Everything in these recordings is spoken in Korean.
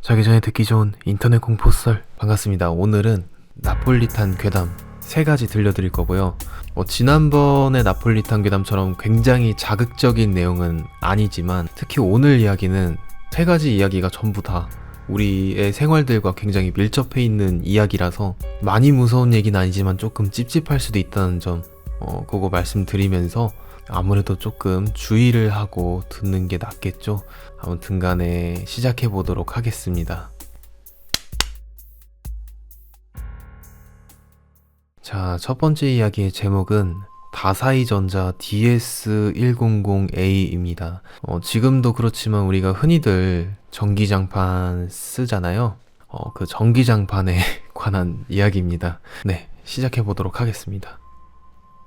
자기 전에 듣기 좋은 인터넷 공포썰 반갑습니다. 오늘은 나폴리탄 괴담 3가지 들려드릴 거고요. 지난번의 나폴리탄 괴담처럼 굉장히 자극적인 내용은 아니지만 특히 오늘 이야기는 3가지 이야기가 전부 다 우리의 생활들과 굉장히 밀접해 있는 이야기라서 많이 무서운 얘기는 아니지만 조금 찝찝할 수도 있다는 점 그거 말씀드리면서 아무래도 조금 주의를 하고 듣는 게 낫겠죠. 아무튼 간에 시작해 보도록 하겠습니다. 자, 첫 번째 이야기의 제목은 다사이전자 DS100A입니다. 지금도 그렇지만 우리가 흔히들 전기장판 쓰잖아요. 그 전기장판에 관한 이야기입니다. 네, 시작해 보도록 하겠습니다.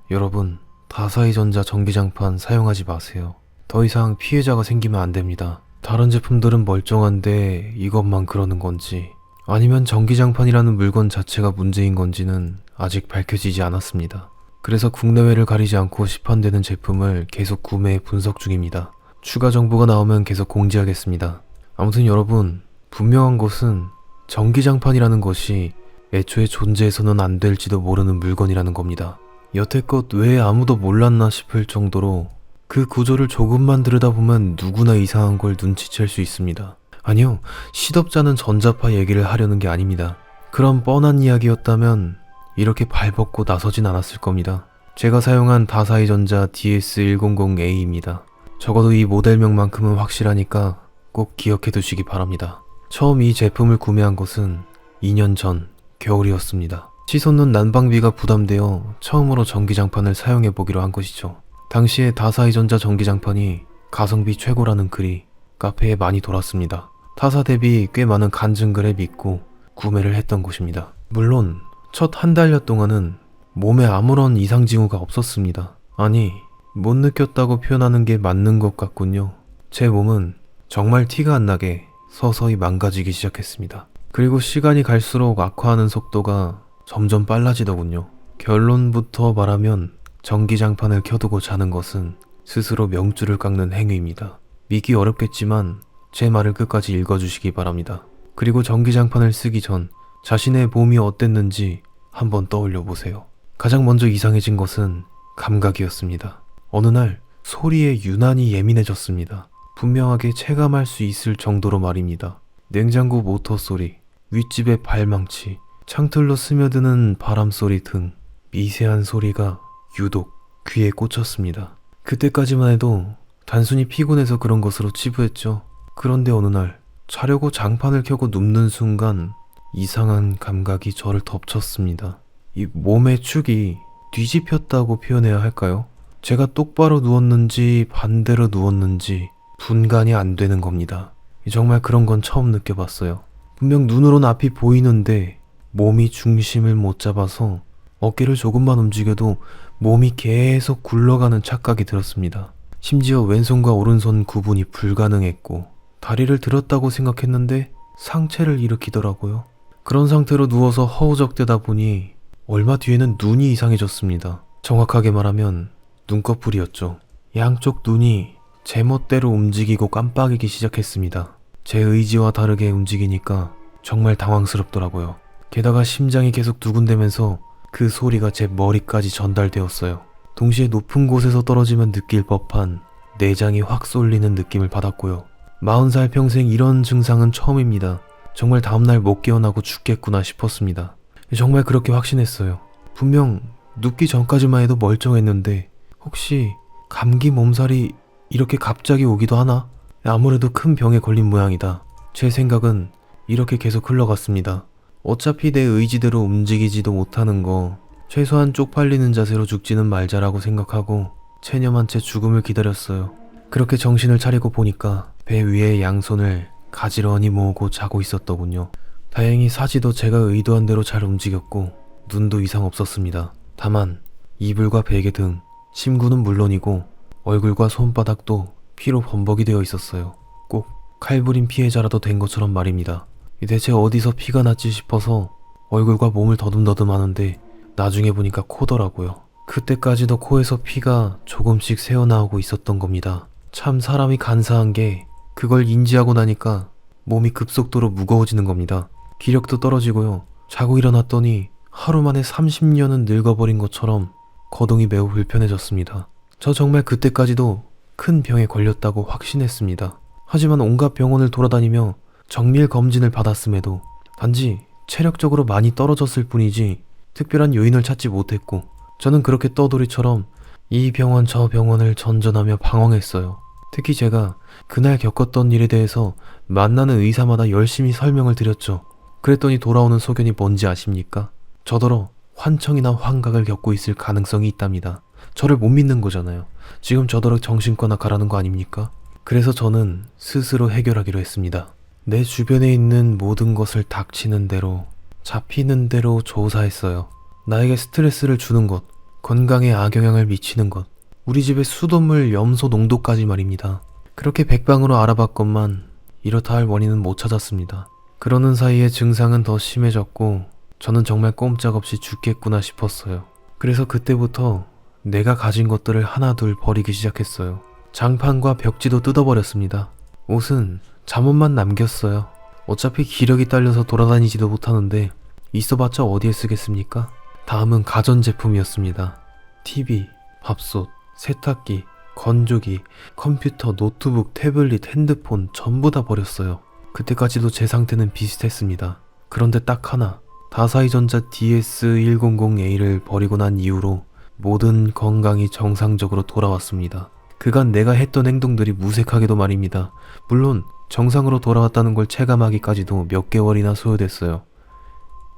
여러분, 다사이전자 전기장판 사용하지 마세요. 더 이상 피해자가 생기면 안 됩니다. 다른 제품들은 멀쩡한데 이것만 그러는 건지 아니면 전기장판이라는 물건 자체가 문제인 건지는 아직 밝혀지지 않았습니다. 그래서 국내외를 가리지 않고 시판되는 제품을 계속 구매 분석 중입니다. 추가 정보가 나오면 계속 공지하겠습니다. 아무튼 여러분, 분명한 것은 전기장판이라는 것이 애초에 존재해서는 안 될지도 모르는 물건이라는 겁니다. 여태껏 왜 아무도 몰랐나 싶을 정도로 그 구조를 조금만 들여다보면 누구나 이상한 걸 눈치챌 수 있습니다. 아니요, 시덥잖은 전자파 얘기를 하려는 게 아닙니다. 그런 뻔한 이야기였다면 이렇게 발벗고 나서진 않았을 겁니다. 제가 사용한 다사이전자 DS100A입니다. 적어도 이 모델명만큼은 확실하니까 꼭 기억해 두시기 바랍니다. 처음 이 제품을 구매한 것은 2년 전 겨울이었습니다. 치솟는 난방비가 부담되어 처음으로 전기장판을 사용해보기로 한 것이죠. 당시에 다사이전자 전기장판이 가성비 최고라는 글이 카페에 많이 돌았습니다. 타사 대비 꽤 많은 간증글에 믿고 구매를 했던 것입니다. 물론 첫 한 달여 동안은 몸에 아무런 이상 징후가 없었습니다. 아니, 못 느꼈다고 표현하는 게 맞는 것 같군요. 제 몸은 정말 티가 안 나게 서서히 망가지기 시작했습니다. 그리고 시간이 갈수록 악화하는 속도가 점점 빨라지더군요. 결론부터 말하면 전기장판을 켜두고 자는 것은 스스로 명줄을 깎는 행위입니다. 믿기 어렵겠지만 제 말을 끝까지 읽어주시기 바랍니다. 그리고 전기장판을 쓰기 전 자신의 몸이 어땠는지 한번 떠올려 보세요. 가장 먼저 이상해진 것은 감각이었습니다. 어느 날 소리에 유난히 예민해졌습니다. 분명하게 체감할 수 있을 정도로 말입니다. 냉장고 모터 소리, 윗집의 발망치, 창틀로 스며드는 바람소리 등 미세한 소리가 유독 귀에 꽂혔습니다. 그때까지만 해도 단순히 피곤해서 그런 것으로 치부했죠. 그런데 어느 날 자려고 장판을 켜고 눕는 순간 이상한 감각이 저를 덮쳤습니다. 이 몸의 축이 뒤집혔다고 표현해야 할까요? 제가 똑바로 누웠는지 반대로 누웠는지 분간이 안 되는 겁니다. 정말 그런 건 처음 느껴봤어요. 분명 눈으로는 앞이 보이는데 몸이 중심을 못 잡아서 어깨를 조금만 움직여도 몸이 계속 굴러가는 착각이 들었습니다. 심지어 왼손과 오른손 구분이 불가능했고 다리를 들었다고 생각했는데 상체를 일으키더라고요. 그런 상태로 누워서 허우적대다 보니 얼마 뒤에는 눈이 이상해졌습니다. 정확하게 말하면 눈꺼풀이었죠. 양쪽 눈이 제멋대로 움직이고 깜빡이기 시작했습니다. 제 의지와 다르게 움직이니까 정말 당황스럽더라고요. 게다가 심장이 계속 두근대면서 그 소리가 제 머리까지 전달되었어요. 동시에 높은 곳에서 떨어지면 느낄 법한 내장이 확 쏠리는 느낌을 받았고요. 40살 평생 이런 증상은 처음입니다. 정말 다음날 못 깨어나고 죽겠구나 싶었습니다. 정말 그렇게 확신했어요. 분명 눕기 전까지만 해도 멀쩡했는데 혹시 감기 몸살이 이렇게 갑자기 오기도 하나? 아무래도 큰 병에 걸린 모양이다. 제 생각은 이렇게 계속 흘러갔습니다. 어차피 내 의지대로 움직이지도 못하는 거 최소한 쪽팔리는 자세로 죽지는 말자라고 생각하고 체념한 채 죽음을 기다렸어요. 그렇게 정신을 차리고 보니까 배 위에 양손을 가지런히 모으고 자고 있었더군요. 다행히 사지도 제가 의도한 대로 잘 움직였고 눈도 이상 없었습니다. 다만 이불과 베개 등 심구는 물론이고 얼굴과 손바닥도 피로 범벅이 되어 있었어요. 꼭 칼부림 피해자라도 된 것처럼 말입니다. 대체 어디서 피가 났지 싶어서 얼굴과 몸을 더듬더듬 하는데 나중에 보니까 코더라고요. 그때까지도 코에서 피가 조금씩 새어나오고 있었던 겁니다. 참 사람이 간사한 게 그걸 인지하고 나니까 몸이 급속도로 무거워지는 겁니다. 기력도 떨어지고요. 자고 일어났더니 하루 만에 30년은 늙어버린 것처럼 거동이 매우 불편해졌습니다. 저 정말 그때까지도 큰 병에 걸렸다고 확신했습니다. 하지만 온갖 병원을 돌아다니며 정밀 검진을 받았음에도 단지 체력적으로 많이 떨어졌을 뿐이지 특별한 요인을 찾지 못했고, 저는 그렇게 떠돌이처럼 이 병원 저 병원을 전전하며 방황했어요. 특히 제가 그날 겪었던 일에 대해서 만나는 의사마다 열심히 설명을 드렸죠. 그랬더니 돌아오는 소견이 뭔지 아십니까? 저더러 환청이나 환각을 겪고 있을 가능성이 있답니다. 저를 못 믿는 거잖아요. 지금 저더러 정신과나 가라는 거 아닙니까? 그래서 저는 스스로 해결하기로 했습니다. 내 주변에 있는 모든 것을 닥치는 대로, 잡히는 대로 조사했어요. 나에게 스트레스를 주는 것, 건강에 악영향을 미치는 것, 우리 집의 수돗물 염소 농도까지 말입니다. 그렇게 백방으로 알아봤건만 이렇다 할 원인은 못 찾았습니다. 그러는 사이에 증상은 더 심해졌고 저는 정말 꼼짝없이 죽겠구나 싶었어요. 그래서 그때부터 내가 가진 것들을 하나둘 버리기 시작했어요. 장판과 벽지도 뜯어버렸습니다. 옷은 잠옷만 남겼어요. 어차피 기력이 딸려서 돌아다니지도 못하는데 있어봤자 어디에 쓰겠습니까? 다음은 가전제품이었습니다. TV, 밥솥, 세탁기, 건조기, 컴퓨터, 노트북, 태블릿, 핸드폰 전부 다 버렸어요. 그때까지도 제 상태는 비슷했습니다. 그런데 딱 하나, 다사이전자 DS100A를 버리고 난 이후로 모든 건강이 정상적으로 돌아왔습니다. 그간 내가 했던 행동들이 무색하게도 말입니다. 물론 정상으로 돌아왔다는 걸 체감하기까지도 몇 개월이나 소요됐어요.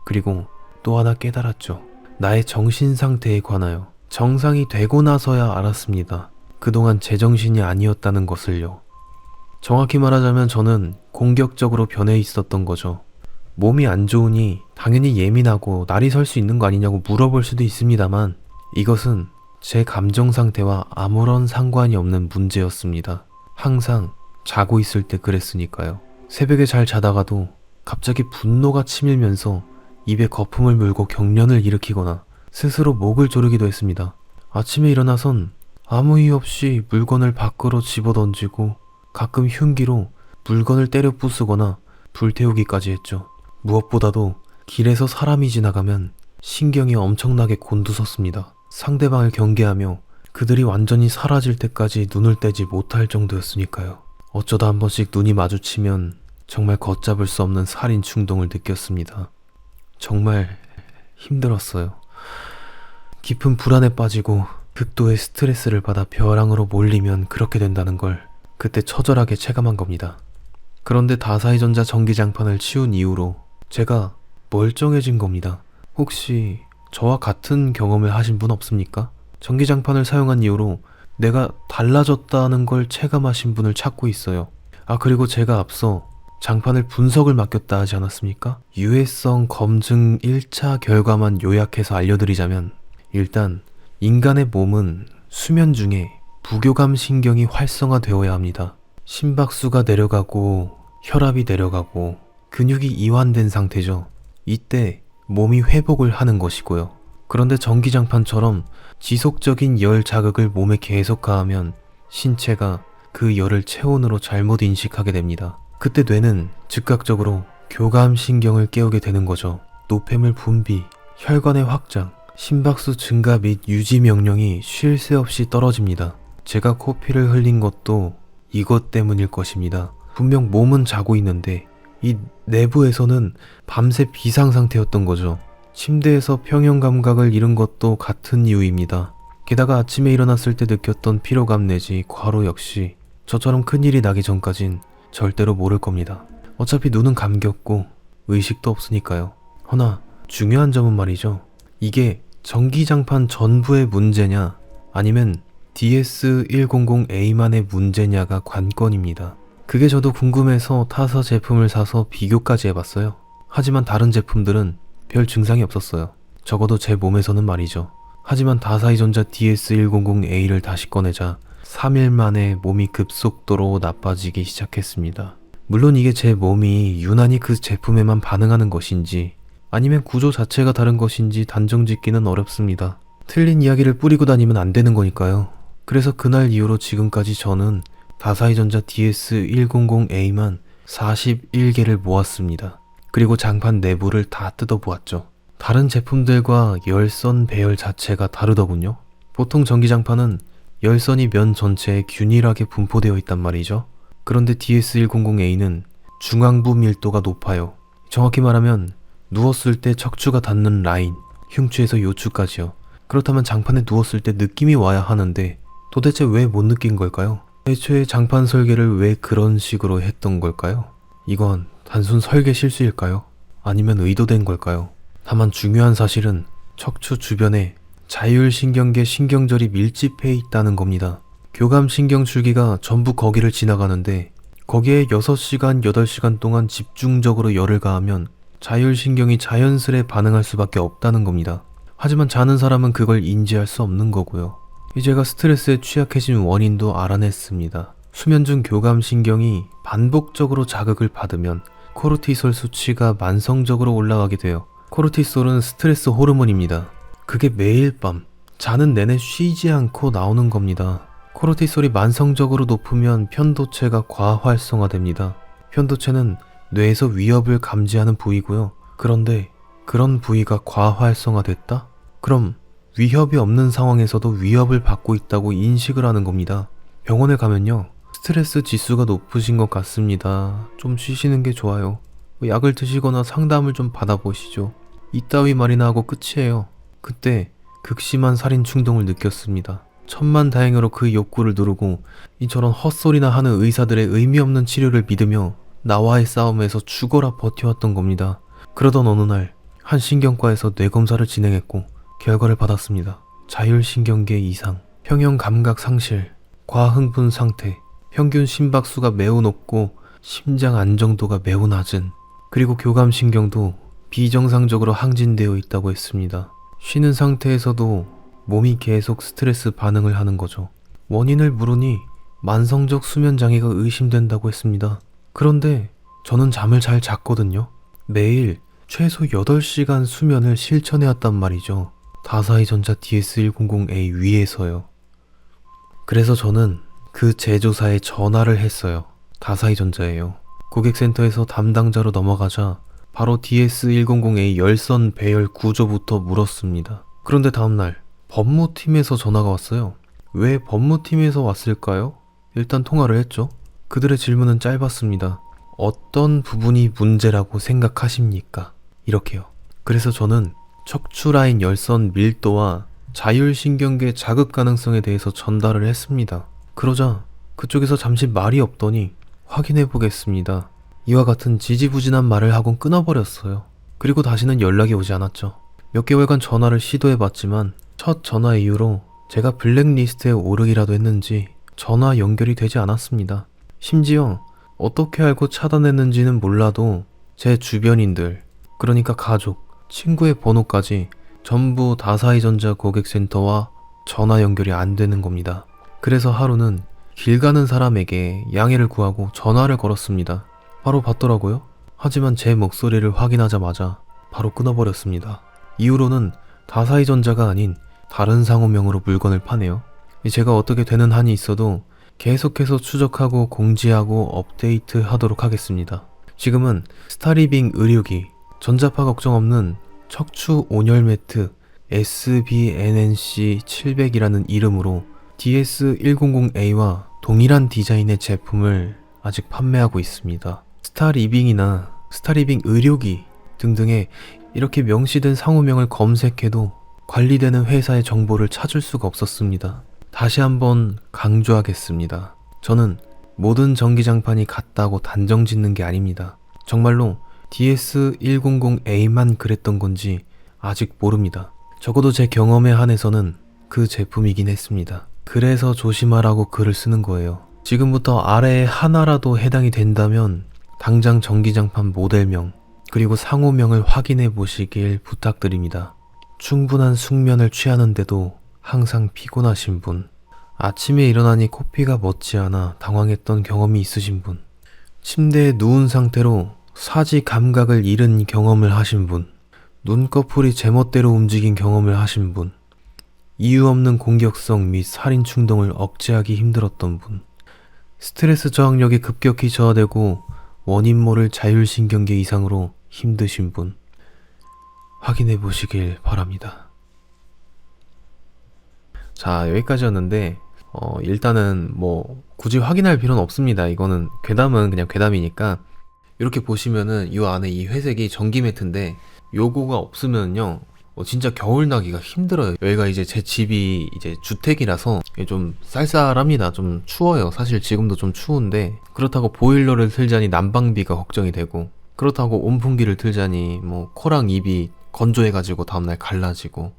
그리고 또 하나 깨달았죠. 나의 정신 상태에 관하여 정상이 되고 나서야 알았습니다. 그동안 제정신이 아니었다는 것을요. 정확히 말하자면 저는 공격적으로 변해 있었던 거죠. 몸이 안 좋으니 당연히 예민하고 날이 설 수 있는 거 아니냐고 물어볼 수도 있습니다만 이것은 제 감정 상태와 아무런 상관이 없는 문제였습니다. 항상 자고 있을 때 그랬으니까요. 새벽에 잘 자다가도 갑자기 분노가 치밀면서 입에 거품을 물고 경련을 일으키거나 스스로 목을 조르기도 했습니다. 아침에 일어나선 아무 이유 없이 물건을 밖으로 집어던지고 가끔 흉기로 물건을 때려 부수거나 불태우기까지 했죠. 무엇보다도 길에서 사람이 지나가면 신경이 엄청나게 곤두섰습니다. 상대방을 경계하며 그들이 완전히 사라질 때까지 눈을 떼지 못할 정도였으니까요. 어쩌다 한 번씩 눈이 마주치면 정말 걷잡을 수 없는 살인 충동을 느꼈습니다. 정말 힘들었어요. 깊은 불안에 빠지고 극도의 스트레스를 받아 벼랑으로 몰리면 그렇게 된다는 걸 그때 처절하게 체감한 겁니다. 그런데 다사이전자 전기장판을 치운 이후로 제가 멀쩡해진 겁니다. 혹시 저와 같은 경험을 하신 분 없습니까? 전기장판을 사용한 이후로 내가 달라졌다는 걸 체감하신 분을 찾고 있어요. 그리고 제가 앞서 장판을 분석을 맡겼다 하지 않았습니까? 유해성 검증 1차 결과만 요약해서 알려드리자면, 일단 인간의 몸은 수면 중에 부교감 신경이 활성화되어야 합니다. 심박수가 내려가고 혈압이 내려가고 근육이 이완된 상태죠. 이때 몸이 회복을 하는 것이고요. 그런데 전기장판처럼 지속적인 열 자극을 몸에 계속 가하면 신체가 그 열을 체온으로 잘못 인식하게 됩니다. 그때 뇌는 즉각적으로 교감신경을 깨우게 되는 거죠. 노폐물 분비, 혈관의 확장, 심박수 증가 및 유지 명령이 쉴 새 없이 떨어집니다. 제가 코피를 흘린 것도 이것 때문일 것입니다. 분명 몸은 자고 있는데 이 내부에서는 밤새 비상 상태였던 거죠. 침대에서 평형 감각을 잃은 것도 같은 이유입니다. 게다가 아침에 일어났을 때 느꼈던 피로감 내지 과로 역시 저처럼 큰일이 나기 전까진 절대로 모를 겁니다. 어차피 눈은 감겼고 의식도 없으니까요. 허나 중요한 점은 말이죠. 이게 전기장판 전부의 문제냐 아니면 DS100A만의 문제냐가 관건입니다. 그게 저도 궁금해서 타사 제품을 사서 비교까지 해봤어요. 하지만 다른 제품들은 별 증상이 없었어요. 적어도 제 몸에서는 말이죠. 하지만 다사이전자 DS100A를 다시 꺼내자 3일 만에 몸이 급속도로 나빠지기 시작했습니다. 물론 이게 제 몸이 유난히 그 제품에만 반응하는 것인지 아니면 구조 자체가 다른 것인지 단정짓기는 어렵습니다. 틀린 이야기를 뿌리고 다니면 안 되는 거니까요. 그래서 그날 이후로 지금까지 저는 다사이전자 DS100A만 41개를 모았습니다. 그리고 장판 내부를 다 뜯어보았죠. 다른 제품들과 열선 배열 자체가 다르더군요. 보통 전기장판은 열선이 면 전체에 균일하게 분포되어 있단 말이죠. 그런데 DS100A는 중앙부 밀도가 높아요. 정확히 말하면 누웠을 때 척추가 닿는 라인, 흉추에서 요추까지요. 그렇다면 장판에 누웠을 때 느낌이 와야 하는데 도대체 왜 못 느낀 걸까요? 애초에 장판 설계를 왜 그런 식으로 했던 걸까요? 이건 단순 설계 실수일까요? 아니면 의도된 걸까요? 다만 중요한 사실은 척추 주변에 자율신경계 신경절이 밀집해 있다는 겁니다. 교감신경 줄기가 전부 거기를 지나가는데 거기에 6시간, 8시간 동안 집중적으로 열을 가하면 자율신경이 자연스레 반응할 수밖에 없다는 겁니다. 하지만 자는 사람은 그걸 인지할 수 없는 거고요. 제가 스트레스에 취약해진 원인도 알아냈습니다. 수면 중 교감신경이 반복적으로 자극을 받으면 코르티솔 수치가 만성적으로 올라가게 돼요. 코르티솔은 스트레스 호르몬입니다. 그게 매일 밤 자는 내내 쉬지 않고 나오는 겁니다. 코르티솔이 만성적으로 높으면 편도체가 과활성화됩니다. 편도체는 뇌에서 위협을 감지하는 부위고요. 그런데 그런 부위가 과활성화됐다? 그럼 위협이 없는 상황에서도 위협을 받고 있다고 인식을 하는 겁니다. 병원에 가면요, 스트레스 지수가 높으신 것 같습니다. 좀 쉬시는 게 좋아요. 약을 드시거나 상담을 좀 받아보시죠. 이따위 말이나 하고 끝이에요. 그때 극심한 살인 충동을 느꼈습니다. 천만다행으로 그 욕구를 누르고 이처럼 헛소리나 하는 의사들의 의미 없는 치료를 믿으며 나와의 싸움에서 죽어라 버텨왔던 겁니다. 그러던 어느 날 한 신경과에서 뇌검사를 진행했고 결과를 받았습니다. 자율신경계 이상, 평형 감각 상실, 과흥분 상태, 평균 심박수가 매우 높고 심장 안정도가 매우 낮은, 그리고 교감신경도 비정상적으로 항진되어 있다고 했습니다. 쉬는 상태에서도 몸이 계속 스트레스 반응을 하는 거죠. 원인을 물으니 만성적 수면장애가 의심된다고 했습니다. 그런데 저는 잠을 잘 잤거든요. 매일 최소 8시간 수면을 실천해왔단 말이죠. 다사이전자 DS100A 위에서요. 그래서 저는 그 제조사에 전화를 했어요. 다사이전자예요. 고객센터에서 담당자로 넘어가자 바로 DS100A 열선 배열 구조부터 물었습니다. 그런데 다음날 법무팀에서 전화가 왔어요. 왜 법무팀에서 왔을까요? 일단 통화를 했죠. 그들의 질문은 짧았습니다. 어떤 부분이 문제라고 생각하십니까? 이렇게요. 그래서 저는 척추라인 열선 밀도와 자율신경계 자극 가능성에 대해서 전달을 했습니다. 그러자 그쪽에서 잠시 말이 없더니 확인해 보겠습니다. 이와 같은 지지부진한 말을 하곤 끊어버렸어요. 그리고 다시는 연락이 오지 않았죠. 몇 개월간 전화를 시도해봤지만 첫 전화 이후로 제가 블랙리스트에 오르기라도 했는지 전화 연결이 되지 않았습니다. 심지어 어떻게 알고 차단했는지는 몰라도 제 주변인들, 그러니까 가족, 친구의 번호까지 전부 다사이전자 고객센터와 전화 연결이 안 되는 겁니다. 그래서 하루는 길 가는 사람에게 양해를 구하고 전화를 걸었습니다. 바로 받더라고요. 하지만 제 목소리를 확인하자마자 바로 끊어버렸습니다. 이후로는 다사이전자가 아닌 다른 상호명으로 물건을 파네요. 제가 어떻게 되는 한이 있어도 계속해서 추적하고 공지하고 업데이트 하도록 하겠습니다. 지금은 스타리빙 의료기, 전자파 걱정 없는 척추 온열 매트 SBNNC700이라는 이름으로 DS100A와 동일한 디자인의 제품을 아직 판매하고 있습니다. 스타리빙이나 스타리빙 의료기 등등의 이렇게 명시된 상호명을 검색해도 관리되는 회사의 정보를 찾을 수가 없었습니다. 다시 한번 강조하겠습니다. 저는 모든 전기장판이 같다고 단정 짓는 게 아닙니다. 정말로 DS100A만 그랬던 건지 아직 모릅니다. 적어도 제 경험에 한해서는 그 제품이긴 했습니다. 그래서 조심하라고 글을 쓰는 거예요. 지금부터 아래에 하나라도 해당이 된다면 당장 전기장판 모델명 그리고 상호명을 확인해 보시길 부탁드립니다. 충분한 숙면을 취하는데도 항상 피곤하신 분, 아침에 일어나니 코피가 멎지 않아 당황했던 경험이 있으신 분, 침대에 누운 상태로 사지 감각을 잃은 경험을 하신 분, 눈꺼풀이 제멋대로 움직인 경험을 하신 분, 이유 없는 공격성 및 살인 충동을 억제하기 힘들었던 분, 스트레스 저항력이 급격히 저하되고 원인 모를 자율신경계 이상으로 힘드신 분 확인해 보시길 바랍니다. 자, 여기까지였는데 일단은 뭐 굳이 확인할 필요는 없습니다. 이거는 괴담은 그냥 괴담이니까 이렇게 보시면은 이 안에 이 회색이 전기 매트인데 요거가 없으면요 진짜 겨울 나기가 힘들어요. 여기가 이제 제 집이 이제 주택이라서 좀 쌀쌀합니다. 좀 추워요. 사실 지금도 좀 추운데 그렇다고 보일러를 틀자니 난방비가 걱정이 되고 그렇다고 온풍기를 틀자니 뭐 코랑 입이 건조해가지고 다음날 갈라지고.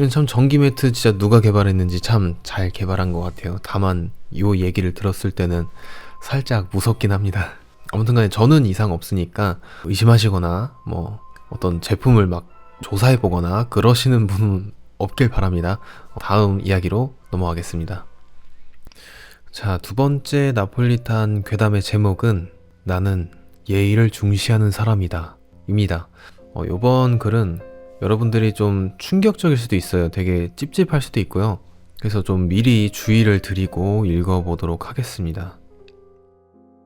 참 전기 매트 진짜 누가 개발했는지 참 잘 개발한 것 같아요. 다만 요 얘기를 들었을 때는 살짝 무섭긴 합니다. 아무튼 간에 저는 이상 없으니까 의심하시거나 뭐 어떤 제품을 막 조사해보거나 그러시는 분은 없길 바랍니다. 다음 이야기로 넘어가겠습니다. 자, 두 번째 나폴리탄 괴담의 제목은 나는 예의를 중시하는 사람이다 입니다. 요번 글은 여러분들이 좀 충격적일 수도 있어요. 되게 찝찝할 수도 있고요. 그래서 좀 미리 주의를 드리고 읽어보도록 하겠습니다.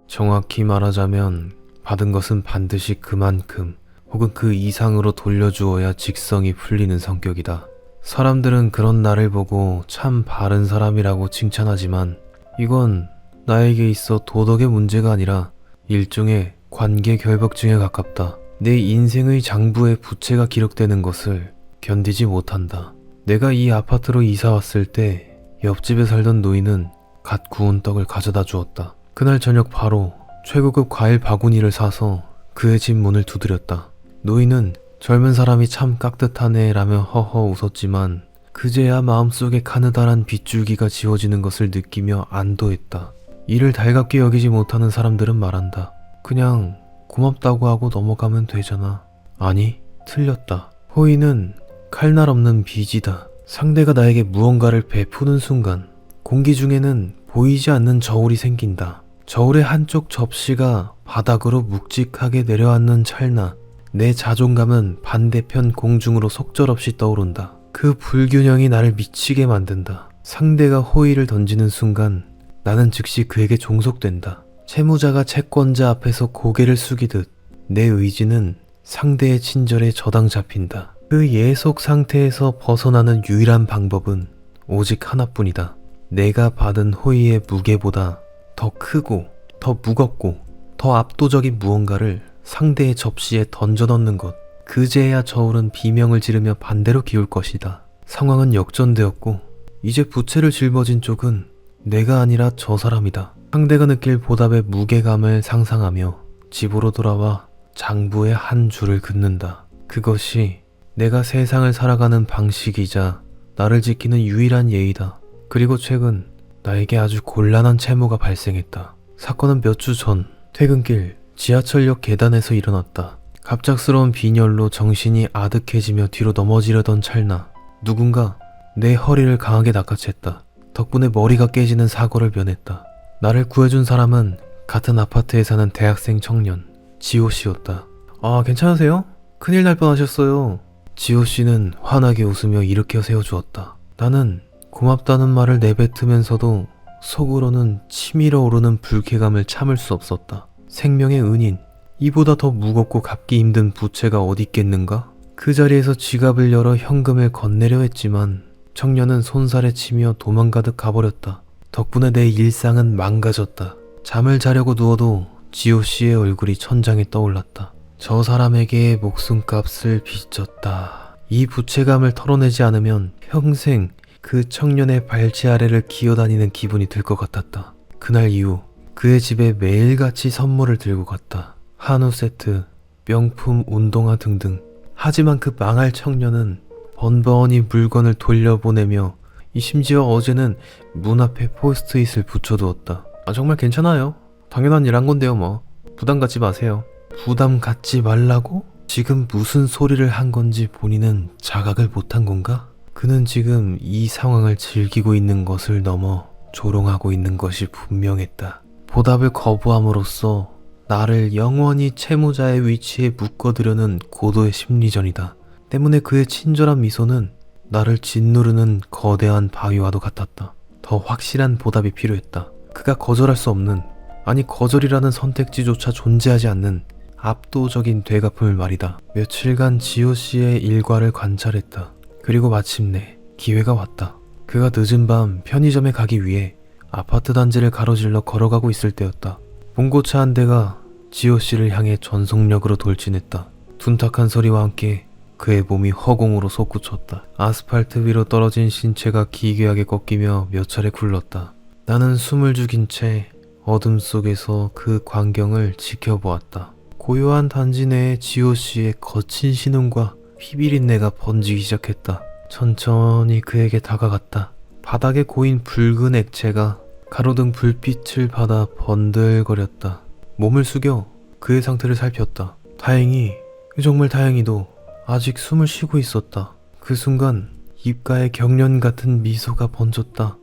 정확히 말하자면 받은 것은 반드시 그만큼 혹은 그 이상으로 돌려주어야 직성이 풀리는 성격이다. 사람들은 그런 나를 보고 참 바른 사람이라고 칭찬하지만 이건 나에게 있어 도덕의 문제가 아니라 일종의 관계 결벽증에 가깝다. 내 인생의 장부에 부채가 기록되는 것을 견디지 못한다. 내가 이 아파트로 이사 왔을 때 옆집에 살던 노인은 갓 구운 떡을 가져다 주었다. 그날 저녁 바로 최고급 과일 바구니를 사서 그의 집 문을 두드렸다. 노인은 젊은 사람이 참 깍듯하네 라며 허허 웃었지만 그제야 마음속에 가느다란 빗줄기가 지워지는 것을 느끼며 안도했다. 이를 달갑게 여기지 못하는 사람들은 말한다. 그냥 고맙다고 하고 넘어가면 되잖아. 아니, 틀렸다. 호의는 칼날 없는 빚이다. 상대가 나에게 무언가를 베푸는 순간 공기 중에는 보이지 않는 저울이 생긴다. 저울의 한쪽 접시가 바닥으로 묵직하게 내려앉는 찰나 내 자존감은 반대편 공중으로 속절없이 떠오른다. 그 불균형이 나를 미치게 만든다. 상대가 호의를 던지는 순간 나는 즉시 그에게 종속된다. 채무자가 채권자 앞에서 고개를 숙이듯 내 의지는 상대의 친절에 저당 잡힌다. 그 예속 상태에서 벗어나는 유일한 방법은 오직 하나뿐이다. 내가 받은 호의의 무게보다 더 크고 더 무겁고 더 압도적인 무언가를 상대의 접시에 던져 넣는 것. 그제야 저울은 비명을 지르며 반대로 기울 것이다. 상황은 역전되었고 이제 부채를 짊어진 쪽은 내가 아니라 저 사람이다. 상대가 느낄 보답의 무게감을 상상하며 집으로 돌아와 장부의 한 줄을 긋는다. 그것이 내가 세상을 살아가는 방식이자 나를 지키는 유일한 예의다. 그리고 최근 나에게 아주 곤란한 채무가 발생했다. 사건은 몇 주 전 퇴근길 지하철역 계단에서 일어났다. 갑작스러운 빈혈로 정신이 아득해지며 뒤로 넘어지려던 찰나 누군가 내 허리를 강하게 낚아챘다. 덕분에 머리가 깨지는 사고를 면했다. 나를 구해준 사람은 같은 아파트에 사는 대학생 청년 지호씨였다. 아, 괜찮으세요? 큰일 날 뻔하셨어요. 지호씨는 환하게 웃으며 일으켜 세워주었다. 나는 고맙다는 말을 내뱉으면서도 속으로는 치밀어 오르는 불쾌감을 참을 수 없었다. 생명의 은인, 이보다 더 무겁고 갚기 힘든 부채가 어디 있겠는가? 그 자리에서 지갑을 열어 현금을 건네려 했지만 청년은 손살에 치며 도망가듯 가버렸다. 덕분에 내 일상은 망가졌다. 잠을 자려고 누워도 지호씨의 얼굴이 천장에 떠올랐다. 저 사람에게 목숨값을 빚졌다. 이 부채감을 털어내지 않으면 평생 그 청년의 발치 아래를 기어다니는 기분이 들 것 같았다. 그날 이후 그의 집에 매일같이 선물을 들고 갔다. 한우 세트, 명품 운동화 등등. 하지만 그 망할 청년은 번번이 물건을 돌려보내며 심지어 어제는 문 앞에 포스트잇을 붙여두었다. 아, 정말 괜찮아요. 당연한 일 한 건데요 뭐. 부담 갖지 마세요. 부담 갖지 말라고? 지금 무슨 소리를 한 건지 본인은 자각을 못한 건가? 그는 지금 이 상황을 즐기고 있는 것을 넘어 조롱하고 있는 것이 분명했다. 보답을 거부함으로써 나를 영원히 채무자의 위치에 묶어두려는 고도의 심리전이다. 때문에 그의 친절한 미소는 나를 짓누르는 거대한 바위와도 같았다. 더 확실한 보답이 필요했다. 그가 거절할 수 없는 아니 거절이라는 선택지조차 존재하지 않는 압도적인 되갚음을 말이다. 며칠간 지호씨의 일과를 관찰했다. 그리고 마침내 기회가 왔다. 그가 늦은 밤 편의점에 가기 위해 아파트 단지를 가로질러 걸어가고 있을 때였다. 봉고차 한 대가 지호씨를 향해 전속력으로 돌진했다. 둔탁한 소리와 함께 그의 몸이 허공으로 솟구쳤다. 아스팔트 위로 떨어진 신체가 기괴하게 꺾이며 몇 차례 굴렀다. 나는 숨을 죽인 채 어둠 속에서 그 광경을 지켜보았다. 고요한 단지 내에 지호씨의 거친 신음과 휘비린내가 번지기 시작했다. 천천히 그에게 다가갔다. 바닥에 고인 붉은 액체가 가로등 불빛을 받아 번들거렸다. 몸을 숙여 그의 상태를 살폈다. 다행히, 정말 다행히도 아직 숨을 쉬고 있었다. 그 순간 입가에 경련 같은 미소가 번졌다.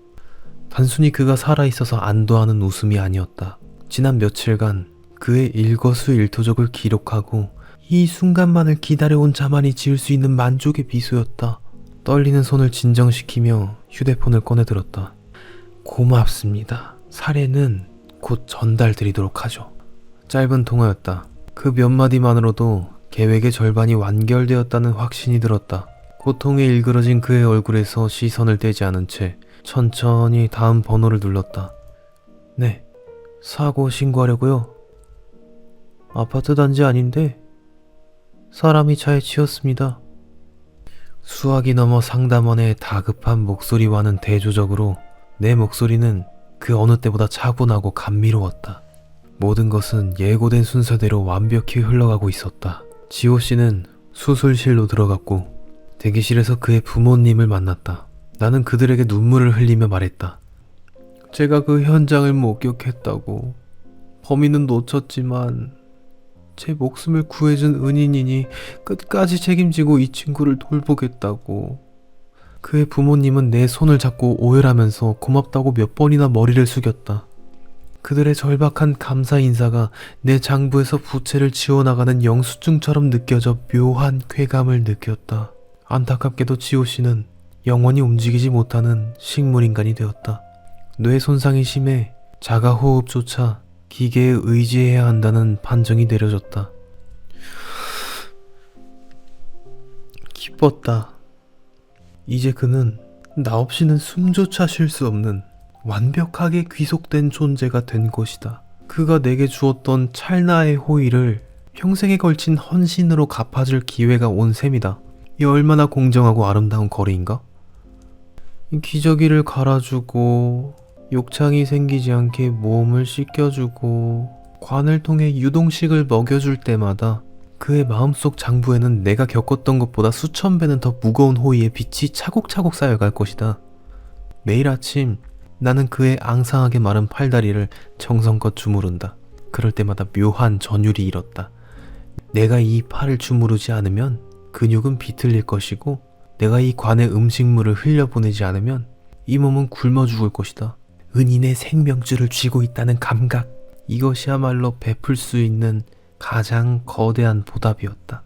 단순히 그가 살아있어서 안도하는 웃음이 아니었다. 지난 며칠간 그의 일거수일투족을 기록하고 이 순간만을 기다려온 자만이 지을 수 있는 만족의 미소였다. 떨리는 손을 진정시키며 휴대폰을 꺼내들었다. 고맙습니다. 사례는 곧 전달드리도록 하죠. 짧은 통화였다. 그 몇 마디만으로도 계획의 절반이 완결되었다는 확신이 들었다. 고통에 일그러진 그의 얼굴에서 시선을 떼지 않은 채 천천히 다음 번호를 눌렀다. 네, 사고 신고하려고요. 아파트 단지 아닌데 사람이 차에 치였습니다. 수화기 넘어 상담원의 다급한 목소리와는 대조적으로 내 목소리는 그 어느 때보다 차분하고 감미로웠다. 모든 것은 예고된 순서대로 완벽히 흘러가고 있었다. 지호씨는 수술실로 들어갔고 대기실에서 그의 부모님을 만났다. 나는 그들에게 눈물을 흘리며 말했다. 제가 그 현장을 목격했다고. 범인은 놓쳤지만 제 목숨을 구해준 은인이니 끝까지 책임지고 이 친구를 돌보겠다고. 그의 부모님은 내 손을 잡고 오열하면서 고맙다고 몇 번이나 머리를 숙였다. 그들의 절박한 감사 인사가 내 장부에서 부채를 지워나가는 영수증처럼 느껴져 묘한 쾌감을 느꼈다. 안타깝게도 지호씨는 영원히 움직이지 못하는 식물인간이 되었다. 뇌 손상이 심해 자가호흡조차 기계에 의지해야 한다는 판정이 내려졌다. 기뻤다. 이제 그는 나 없이는 숨조차 쉴 수 없는 완벽하게 귀속된 존재가 된 것이다. 그가 내게 주었던 찰나의 호의를 평생에 걸친 헌신으로 갚아줄 기회가 온 셈이다. 이 얼마나 공정하고 아름다운 거리인가? 기저귀를 갈아주고 욕창이 생기지 않게 몸을 씻겨주고 관을 통해 유동식을 먹여줄 때마다 그의 마음속 장부에는 내가 겪었던 것보다 수천 배는 더 무거운 호의의 빛이 차곡차곡 쌓여갈 것이다. 매일 아침 나는 그의 앙상하게 마른 팔다리를 정성껏 주무른다. 그럴 때마다 묘한 전율이 일었다. 내가 이 팔을 주무르지 않으면 근육은 비틀릴 것이고 내가 이 관에 음식물을 흘려보내지 않으면 이 몸은 굶어 죽을 것이다. 은인의 생명줄을 쥐고 있다는 감각, 이것이야말로 베풀 수 있는 가장 거대한 보답이었다.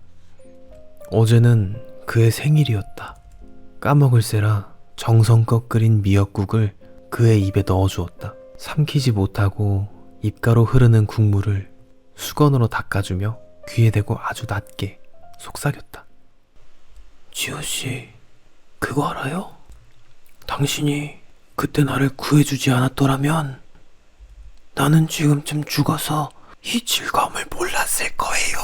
어제는 그의 생일이었다. 까먹을세라 정성껏 끓인 미역국을 그의 입에 넣어주었다. 삼키지 못하고 입가로 흐르는 국물을 수건으로 닦아주며 귀에 대고 아주 낮게 속삭였다. 지호씨, 그거 알아요? 당신이 그때 나를 구해주지 않았더라면 나는 지금쯤 죽어서 이 즐거움을 몰랐을 거예요.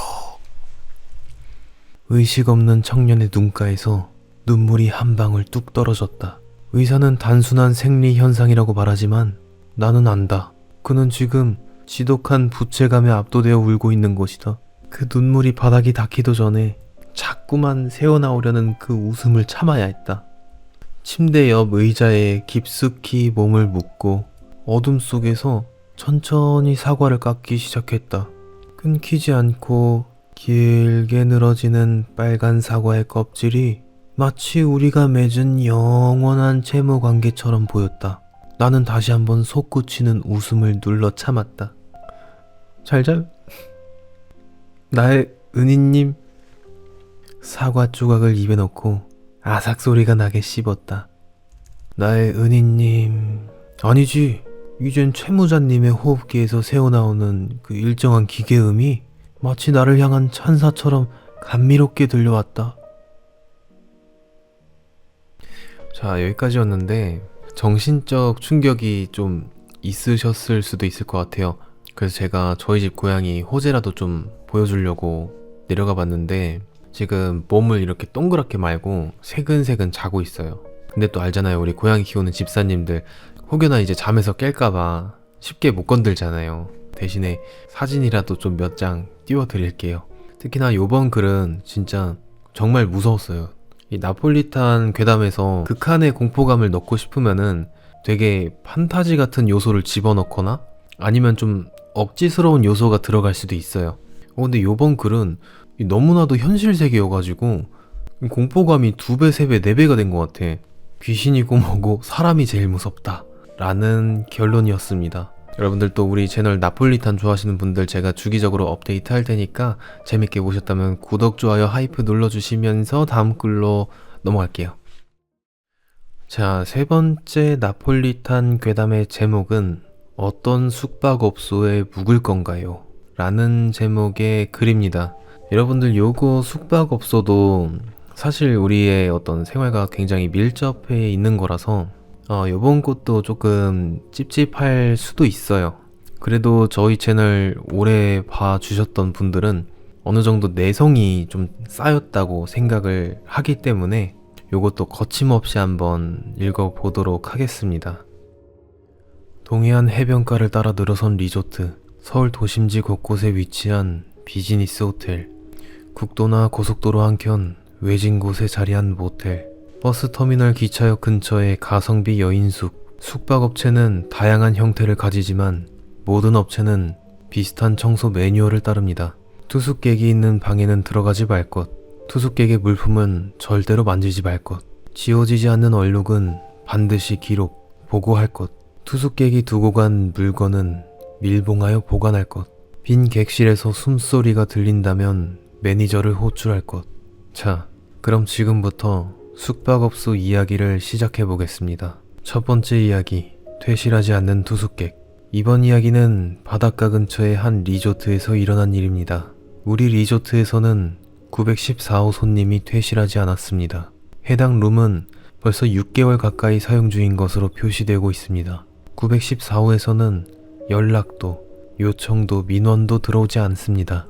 의식 없는 청년의 눈가에서 눈물이 한 방울 뚝 떨어졌다. 의사는 단순한 생리 현상이라고 말하지만 나는 안다. 그는 지금 지독한 부채감에 압도되어 울고 있는 것이다. 그 눈물이 바닥이 닿기도 전에 자꾸만 새어나오려는 그 웃음을 참아야 했다. 침대 옆 의자에 깊숙이 몸을 묻고 어둠 속에서 천천히 사과를 깎기 시작했다. 끊기지 않고 길게 늘어지는 빨간 사과의 껍질이 마치 우리가 맺은 영원한 채무 관계처럼 보였다. 나는 다시 한번 솟구치는 웃음을 눌러 참았다. 잘 자요? 나의 은희님. 사과 조각을 입에 넣고 아삭 소리가 나게 씹었다. 나의 은희님. 아니지, 이젠 최무자님의 호흡기에서 새어나오는 그 일정한 기계음이 마치 나를 향한 찬사처럼 감미롭게 들려왔다. 자, 여기까지였는데 정신적 충격이 좀 있으셨을 수도 있을 것 같아요. 그래서 제가 저희 집 고양이 호재라도 좀 보여주려고 내려가 봤는데 지금 몸을 이렇게 동그랗게 말고 새근새근 자고 있어요. 근데 또 알잖아요, 우리 고양이 키우는 집사님들 혹여나 이제 잠에서 깰까봐 쉽게 못 건들잖아요. 대신에 사진이라도 좀 몇 장 띄워드릴게요. 특히나 요번 글은 진짜 정말 무서웠어요. 이 나폴리탄 괴담에서 극한의 공포감을 넣고 싶으면은 되게 판타지 같은 요소를 집어넣거나 아니면 좀 억지스러운 요소가 들어갈 수도 있어요. 근데 요번 글은 너무나도 현실 세계여가지고 공포감이 2배, 3배, 4배가 된 것 같아. 귀신이고 뭐고 사람이 제일 무섭다 라는 결론이었습니다. 여러분들도 우리 채널 나폴리탄 좋아하시는 분들 제가 주기적으로 업데이트 할 테니까 재밌게 보셨다면 구독, 좋아요, 하이프 눌러주시면서 다음 글로 넘어갈게요. 자, 세 번째 나폴리탄 괴담의 제목은 어떤 숙박업소에 묵을 건가요? 라는 제목의 글입니다. 여러분들 요거 숙박업소도 사실 우리의 어떤 생활과 굉장히 밀접해 있는 거라서 요번 것도 조금 찝찝할 수도 있어요. 그래도 저희 채널 오래 봐주셨던 분들은 어느 정도 내성이 좀 쌓였다고 생각을 하기 때문에 요것도 거침없이 한번 읽어보도록 하겠습니다. 동해안 해변가를 따라 늘어선 리조트, 서울 도심지 곳곳에 위치한 비즈니스 호텔, 국도나 고속도로 한켠 외진 곳에 자리한 모텔, 버스터미널 기차역 근처의 가성비 여인숙, 숙박업체는 다양한 형태를 가지지만 모든 업체는 비슷한 청소 매뉴얼을 따릅니다. 투숙객이 있는 방에는 들어가지 말 것, 투숙객의 물품은 절대로 만지지 말 것, 지워지지 않는 얼룩은 반드시 기록, 보고할 것, 투숙객이 두고 간 물건은 밀봉하여 보관할 것, 빈 객실에서 숨소리가 들린다면 매니저를 호출할 것. 자, 그럼 지금부터 숙박업소 이야기를 시작해 보겠습니다. 첫 번째 이야기, 퇴실하지 않는 투숙객. 이번 이야기는 바닷가 근처의 한 리조트에서 일어난 일입니다. 우리 리조트에서는 914호 손님이 퇴실하지 않았습니다. 해당 룸은 벌써 6개월 가까이 사용 중인 것으로 표시되고 있습니다. 914호에서는 연락도, 요청도, 민원도 들어오지 않습니다.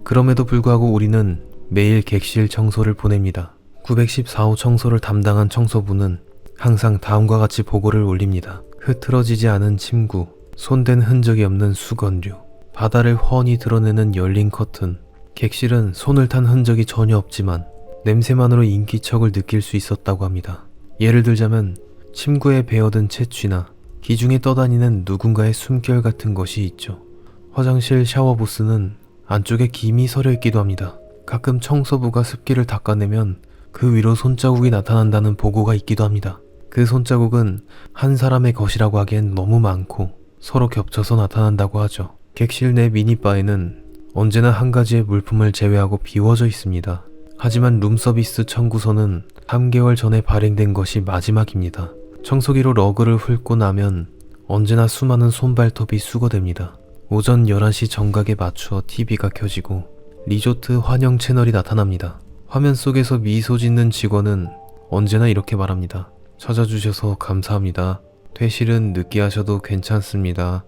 그럼에도 불구하고 우리는 매일 객실 청소를 보냅니다. 914호 청소를 담당한 청소부는 항상 다음과 같이 보고를 올립니다. 흐트러지지 않은 침구, 손댄 흔적이 없는 수건류, 바다를 훤히 드러내는 열린 커튼. 객실은 손을 탄 흔적이 전혀 없지만 냄새만으로 인기척을 느낄 수 있었다고 합니다. 예를 들자면 침구에 베어든 채취나 기중에 떠다니는 누군가의 숨결 같은 것이 있죠. 화장실 샤워부스는 안쪽에 김이 서려 있기도 합니다. 가끔 청소부가 습기를 닦아내면 그 위로 손자국이 나타난다는 보고가 있기도 합니다. 그 손자국은 한 사람의 것이라고 하기엔 너무 많고 서로 겹쳐서 나타난다고 하죠. 객실 내 미니바에는 언제나 한 가지의 물품을 제외하고 비워져 있습니다. 하지만 룸서비스 청구서는 3개월 전에 발행된 것이 마지막입니다. 청소기로 러그를 훑고 나면 언제나 수많은 손발톱이 수거됩니다. 오전 11시 정각에 맞추어 TV가 켜지고 리조트 환영 채널이 나타납니다. 화면 속에서 미소 짓는 직원은 언제나 이렇게 말합니다. 찾아주셔서 감사합니다. 퇴실은 늦게 하셔도 괜찮습니다.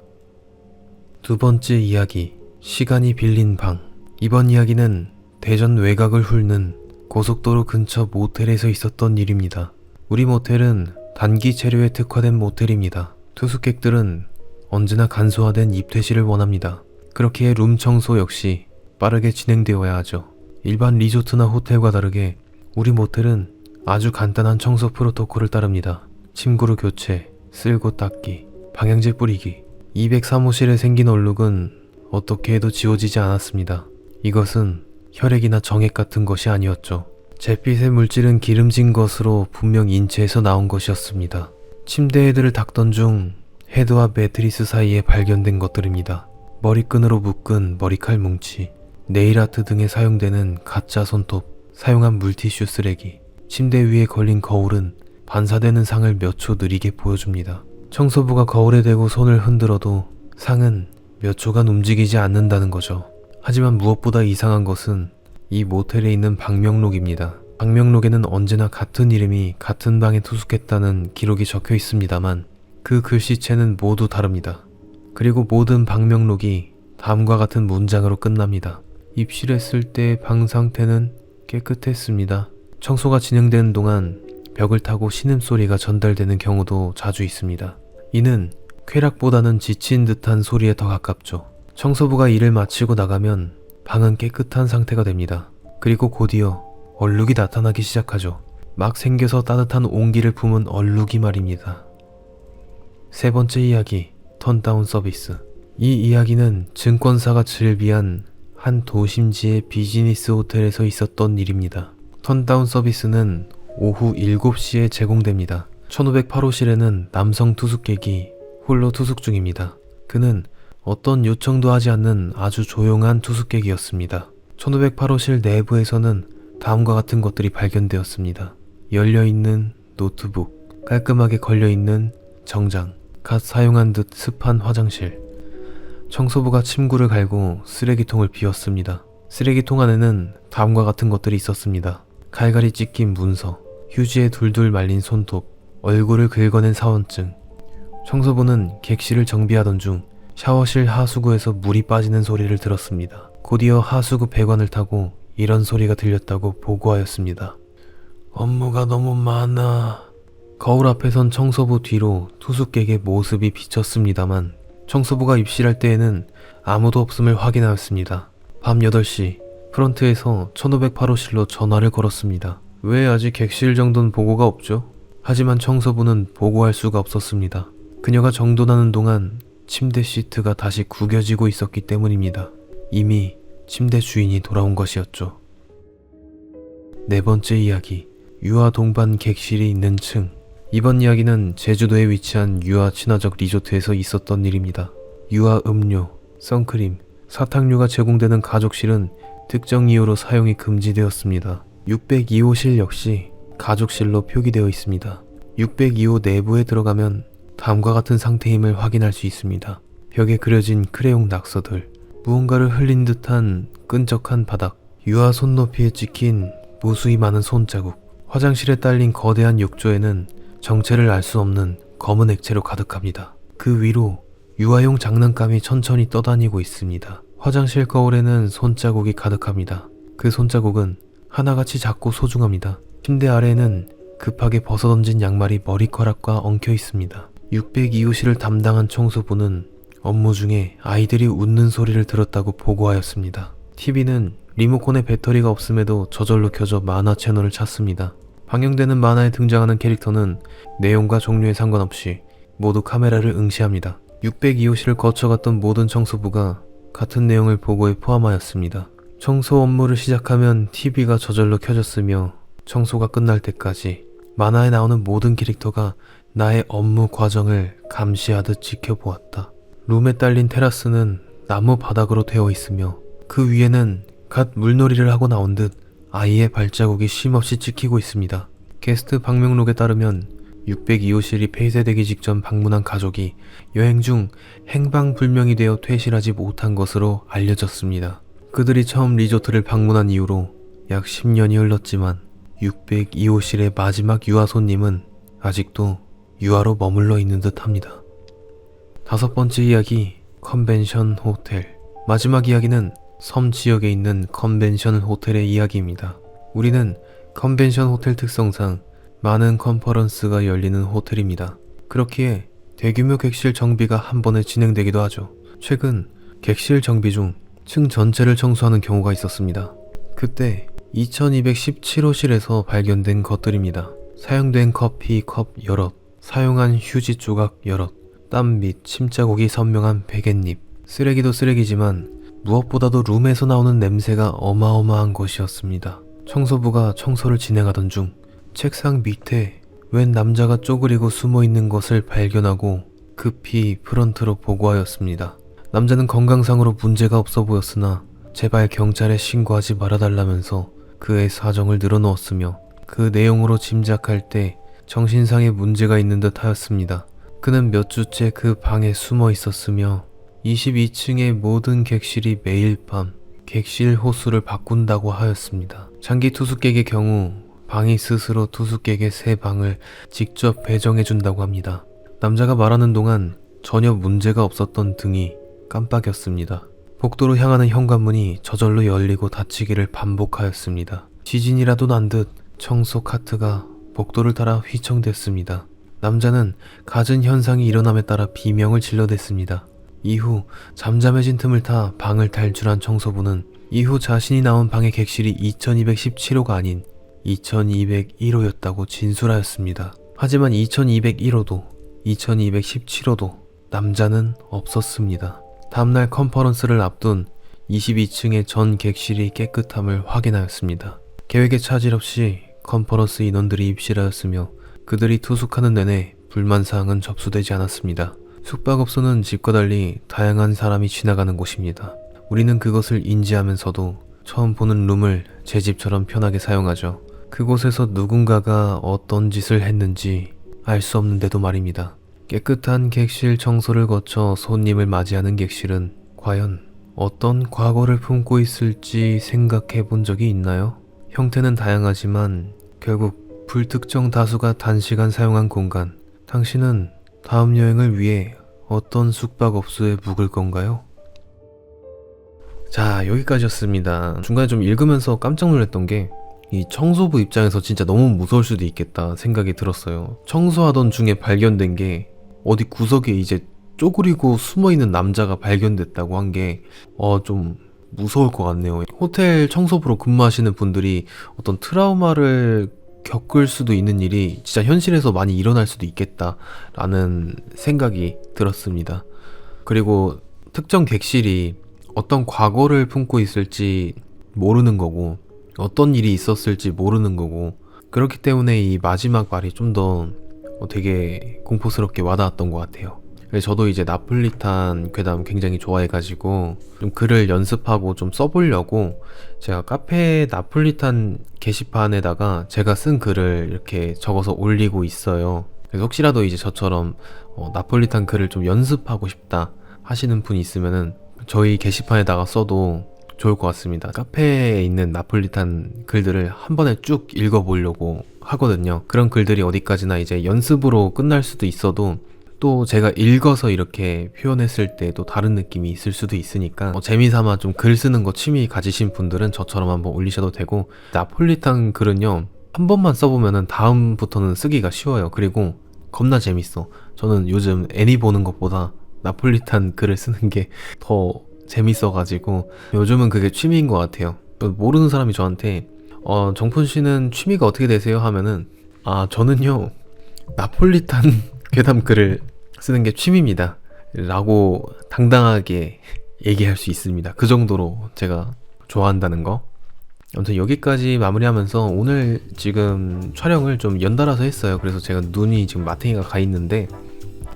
두 번째 이야기, 시간이 빌린 방. 이번 이야기는 대전 외곽을 훑는 고속도로 근처 모텔에서 있었던 일입니다. 우리 모텔은 단기 체류에 특화된 모텔입니다. 투숙객들은 언제나 간소화된 입퇴실을 원합니다. 그렇기에 룸 청소 역시 빠르게 진행되어야 하죠. 일반 리조트나 호텔과 다르게 우리 모텔은 아주 간단한 청소 프로토콜을 따릅니다. 침구로 교체, 쓸고 닦기, 방향제 뿌리기. 203호실에 생긴 얼룩은 어떻게 해도 지워지지 않았습니다. 이것은 혈액이나 정액 같은 것이 아니었죠. 잿빛의 물질은 기름진 것으로 분명 인체에서 나온 것이었습니다. 침대 헤드를 닦던 중 헤드와 매트리스 사이에 발견된 것들입니다. 머리끈으로 묶은 머리칼 뭉치, 네일아트 등에 사용되는 가짜 손톱, 사용한 물티슈 쓰레기, 침대 위에 걸린 거울은 반사되는 상을 몇 초 느리게 보여줍니다. 청소부가 거울에 대고 손을 흔들어도 상은 몇 초간 움직이지 않는다는 거죠. 하지만 무엇보다 이상한 것은 이 모텔에 있는 방명록입니다. 방명록에는 언제나 같은 이름이 같은 방에 투숙했다는 기록이 적혀 있습니다만 그 글씨체는 모두 다릅니다. 그리고 모든 방명록이 다음과 같은 문장으로 끝납니다. 입실했을 때 방 상태는 깨끗했습니다. 청소가 진행되는 동안 벽을 타고 신음소리가 전달되는 경우도 자주 있습니다. 이는 쾌락보다는 지친 듯한 소리에 더 가깝죠. 청소부가 일을 마치고 나가면 방은 깨끗한 상태가 됩니다. 그리고 곧이어 얼룩이 나타나기 시작하죠. 막 생겨서 따뜻한 온기를 품은 얼룩이 말입니다. 세 번째 이야기, 턴다운 서비스. 이 이야기는 증권사가 즐비한 한 도심지의 비즈니스 호텔에서 있었던 일입니다. 턴다운 서비스는 오후 7시에 제공됩니다. 1508호실에는 남성 투숙객이 홀로 투숙 중입니다. 그는 어떤 요청도 하지 않는 아주 조용한 투숙객이었습니다. 1508호실 내부에서는 다음과 같은 것들이 발견되었습니다. 열려있는 노트북, 깔끔하게 걸려있는 정장, 갓 사용한 듯 습한 화장실. 청소부가 침구를 갈고 쓰레기통을 비웠습니다. 쓰레기통 안에는 다음과 같은 것들이 있었습니다. 갈갈이 찢긴 문서, 휴지에 둘둘 말린 손톱, 얼굴을 긁어낸 사원증. 청소부는 객실을 정비하던 중 샤워실 하수구에서 물이 빠지는 소리를 들었습니다. 곧이어 하수구 배관을 타고 이런 소리가 들렸다고 보고하였습니다. 업무가 너무 많아. 거울 앞에 선 청소부 뒤로 투숙객의 모습이 비쳤습니다만 청소부가 입실할 때에는 아무도 없음을 확인하였습니다. 밤 8시 프런트에서 1508호실로 전화를 걸었습니다. 왜 아직 객실 정돈 보고가 없죠? 하지만 청소부는 보고할 수가 없었습니다. 그녀가 정돈하는 동안 침대 시트가 다시 구겨지고 있었기 때문입니다. 이미 침대 주인이 돌아온 것이었죠. 네 번째 이야기, 유아 동반 객실이 있는 층. 이번 이야기는 제주도에 위치한 유아 친화적 리조트에서 있었던 일입니다. 유아 음료, 선크림, 사탕류가 제공되는 가족실은 특정 이유로 사용이 금지되었습니다. 602호실 역시 가족실로 표기되어 있습니다. 602호 내부에 들어가면 다음과 같은 상태임을 확인할 수 있습니다. 벽에 그려진 크레용 낙서들, 무언가를 흘린 듯한 끈적한 바닥, 유아 손높이에 찍힌 무수히 많은 손자국, 화장실에 딸린 거대한 욕조에는 정체를 알 수 없는 검은 액체로 가득합니다. 그 위로 유아용 장난감이 천천히 떠다니고 있습니다. 화장실 거울에는 손자국이 가득합니다. 그 손자국은 하나같이 작고 소중합니다. 침대 아래에는 급하게 벗어던진 양말이 머리카락과 엉켜 있습니다. 602호실을 담당한 청소부는 업무 중에 아이들이 웃는 소리를 들었다고 보고하였습니다. TV는 리모컨에 배터리가 없음에도 저절로 켜져 만화 채널을 찾습니다. 방영되는 만화에 등장하는 캐릭터는 내용과 종류에 상관없이 모두 카메라를 응시합니다. 602호실을 거쳐갔던 모든 청소부가 같은 내용을 보고에 포함하였습니다. 청소 업무를 시작하면 TV가 저절로 켜졌으며 청소가 끝날 때까지 만화에 나오는 모든 캐릭터가 나의 업무 과정을 감시하듯 지켜보았다. 룸에 딸린 테라스는 나무 바닥으로 되어 있으며 그 위에는 갓 물놀이를 하고 나온 듯 아이의 발자국이 쉼없이 찍히고 있습니다. 게스트 방명록에 따르면 602호실이 폐쇄되기 직전 방문한 가족이 여행 중 행방불명이 되어 퇴실하지 못한 것으로 알려졌습니다. 그들이 처음 리조트를 방문한 이후로 약 10년이 흘렀지만 602호실의 마지막 유아 손님은 아직도 유아로 머물러 있는 듯 합니다. 다섯 번째 이야기, 컨벤션 호텔. 마지막 이야기는 섬 지역에 있는 컨벤션 호텔의 이야기입니다. 우리는 컨벤션 호텔 특성상 많은 컨퍼런스가 열리는 호텔입니다. 그렇기에 대규모 객실 정비가 한 번에 진행되기도 하죠. 최근 객실 정비 중 층 전체를 청소하는 경우가 있었습니다. 그때 2217호실에서 발견된 것들입니다. 사용된 커피 컵 여럿, 사용한 휴지 조각 여럿, 땀 및 침자국이 선명한 베갯잎. 쓰레기도 쓰레기지만 무엇보다도 룸에서 나오는 냄새가 어마어마한 것이었습니다. 청소부가 청소를 진행하던 중 책상 밑에 웬 남자가 쪼그리고 숨어있는 것을 발견하고 급히 프런트로 보고하였습니다. 남자는 건강상으로 문제가 없어 보였으나 제발 경찰에 신고하지 말아달라면서 그의 사정을 늘어놓았으며 그 내용으로 짐작할 때 정신상의 문제가 있는 듯 하였습니다. 그는 몇 주째 그 방에 숨어 있었으며 22층의 모든 객실이 매일 밤 객실 호수를 바꾼다고 하였습니다. 장기 투숙객의 경우 방이 스스로 투숙객의 새 방을 직접 배정해준다고 합니다. 남자가 말하는 동안 전혀 문제가 없었던 등이 깜빡였습니다. 복도로 향하는 현관문이 저절로 열리고 닫히기를 반복하였습니다. 지진이라도 난 듯 청소 카트가 복도를 따라 휘청댔습니다. 남자는 갖은 현상이 일어남에 따라 비명을 질러댔습니다. 이후 잠잠해진 틈을 타 방을 탈출한 청소부는 이후 자신이 나온 방의 객실이 2217호가 아닌 2201호였다고 진술하였습니다. 하지만 2201호도 2217호도 남자는 없었습니다. 다음날 컨퍼런스를 앞둔 22층의 전 객실이 깨끗함을 확인하였습니다. 계획에 차질 없이 컨퍼런스 인원들이 입실하였으며 그들이 투숙하는 내내 불만사항은 접수되지 않았습니다. 숙박업소는 집과 달리 다양한 사람이 지나가는 곳입니다. 우리는 그것을 인지하면서도 처음 보는 룸을 제 집처럼 편하게 사용하죠. 그곳에서 누군가가 어떤 짓을 했는지 알 수 없는데도 말입니다. 깨끗한 객실 청소를 거쳐 손님을 맞이하는 객실은 과연 어떤 과거를 품고 있을지 생각해 본 적이 있나요? 형태는 다양하지만 결국 불특정 다수가 단시간 사용한 공간. 당신은 다음 여행을 위해 어떤 숙박업소에 묵을 건가요? 자, 여기까지였습니다. 중간에 좀 읽으면서 깜짝 놀랐던 게 이 청소부 입장에서 진짜 너무 무서울 수도 있겠다 생각이 들었어요. 청소하던 중에 발견된 게 어디 구석에 이제 쪼그리고 숨어있는 남자가 발견됐다고 한 게 좀 무서울 것 같네요. 호텔 청소부로 근무하시는 분들이 어떤 트라우마를 겪을 수도 있는 일이 진짜 현실에서 많이 일어날 수도 있겠다라는 생각이 들었습니다. 그리고 특정 객실이 어떤 과거를 품고 있을지 모르는 거고 어떤 일이 있었을지 모르는 거고 그렇기 때문에 이 마지막 말이 좀 더 되게 공포스럽게 와닿았던 것 같아요. 그래서 저도 이제 나폴리탄 괴담 굉장히 좋아해가지고 좀 글을 연습하고 좀 써보려고 제가 카페 나폴리탄 게시판에다가 제가 쓴 글을 이렇게 적어서 올리고 있어요. 그래서 혹시라도 이제 저처럼 나폴리탄 글을 좀 연습하고 싶다 하시는 분이 있으면은 저희 게시판에다가 써도 좋을 것 같습니다. 카페에 있는 나폴리탄 글들을 한 번에 쭉 읽어보려고 하거든요. 그런 글들이 어디까지나 이제 연습으로 끝날 수도 있어도 또 제가 읽어서 이렇게 표현했을 때 또 다른 느낌이 있을 수도 있으니까 재미삼아 좀 글 쓰는 거 취미 가지신 분들은 저처럼 한번 올리셔도 되고, 나폴리탄 글은요 한 번만 써보면은 다음부터는 쓰기가 쉬워요. 그리고 겁나 재밌어. 저는 요즘 애니 보는 것보다 나폴리탄 글을 쓰는 게 더 재밌어가지고 요즘은 그게 취미인 것 같아요. 모르는 사람이 저한테 정푼 씨는 취미가 어떻게 되세요? 하면은 저는요 나폴리탄 괴담 글을 쓰는 게 취미입니다 라고 당당하게 얘기할 수 있습니다. 그 정도로 제가 좋아한다는 거. 아무튼 여기까지 마무리하면서 오늘 지금 촬영을 좀 연달아서 했어요. 그래서 제가 눈이 지금 마탱이가 가 있는데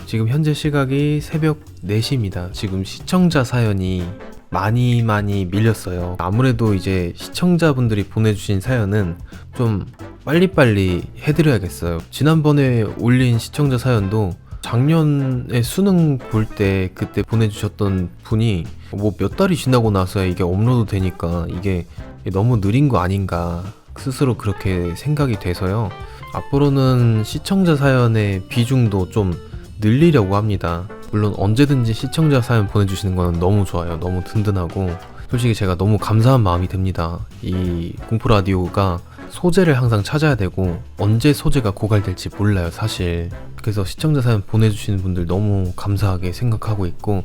지금 현재 시각이 새벽 4시입니다. 지금 시청자 사연이 많이 밀렸어요. 아무래도 이제 시청자분들이 보내주신 사연은 좀 빨리빨리 해드려야겠어요. 지난번에 올린 시청자 사연도 작년에 수능 볼 때 그때 보내주셨던 분이 뭐 몇 달이 지나고 나서야 이게 업로드 되니까 이게 너무 느린 거 아닌가 스스로 그렇게 생각이 돼서요. 앞으로는 시청자 사연의 비중도 좀 늘리려고 합니다. 물론 언제든지 시청자 사연 보내주시는 거는 너무 좋아요. 너무 든든하고 솔직히 제가 너무 감사한 마음이 듭니다. 이 공포라디오가 소재를 항상 찾아야 되고 언제 소재가 고갈될지 몰라요 사실. 그래서 시청자 사연 보내주시는 분들 너무 감사하게 생각하고 있고,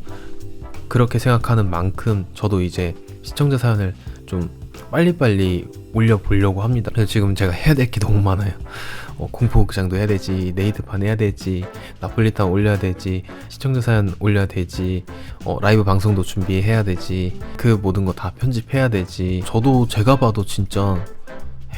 그렇게 생각하는 만큼 저도 이제 시청자 사연을 좀 빨리빨리 올려보려고 합니다. 그래서 지금 제가 해야 될 게 너무 많아요. 공포극장도 해야 되지, 네이트판 해야 되지, 나폴리탄 올려야 되지, 시청자 사연 올려야 되지, 라이브 방송도 준비해야 되지, 그 모든 거 다 편집해야 되지. 저도 제가 봐도 진짜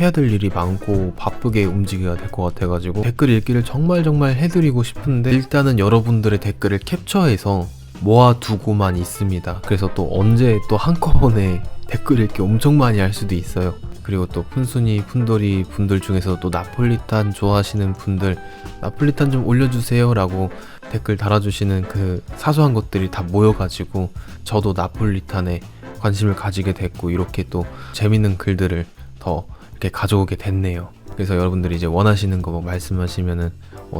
해야 될 일이 많고 바쁘게 움직여야 될 것 같아가지고 댓글 읽기를 정말 해드리고 싶은데 일단은 여러분들의 댓글을 캡처해서 모아두고만 있습니다. 그래서 또 언제 또 한꺼번에 댓글 읽기 엄청 많이 할 수도 있어요. 그리고 또 푼순이 푼돌이 분들 중에서 또 나폴리탄 좋아하시는 분들 나폴리탄 좀 올려주세요 라고 댓글 달아주시는 그 사소한 것들이 다 모여가지고 저도 나폴리탄에 관심을 가지게 됐고 이렇게 또 재밌는 글들을 더 이렇게 가져오게 됐네요. 그래서 여러분들이 이제 원하시는 거 뭐 말씀하시면은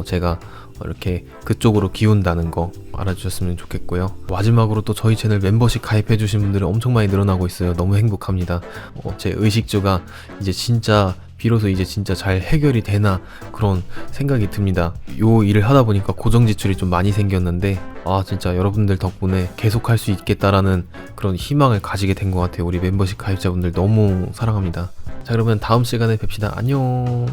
제가 이렇게 그쪽으로 기운다는 거 알아주셨으면 좋겠고요. 마지막으로 또 저희 채널 멤버십 가입해주신 분들이 엄청 많이 늘어나고 있어요. 너무 행복합니다. 제 의식주가 이제 진짜 비로소 이제 진짜 잘 해결이 되나 그런 생각이 듭니다. 요 일을 하다 보니까 고정 지출이 좀 많이 생겼는데 진짜 여러분들 덕분에 계속 할 수 있겠다라는 그런 희망을 가지게 된 것 같아요. 우리 멤버십 가입자분들 너무 사랑합니다. 자, 그러면 다음 시간에 뵙시다. 안녕.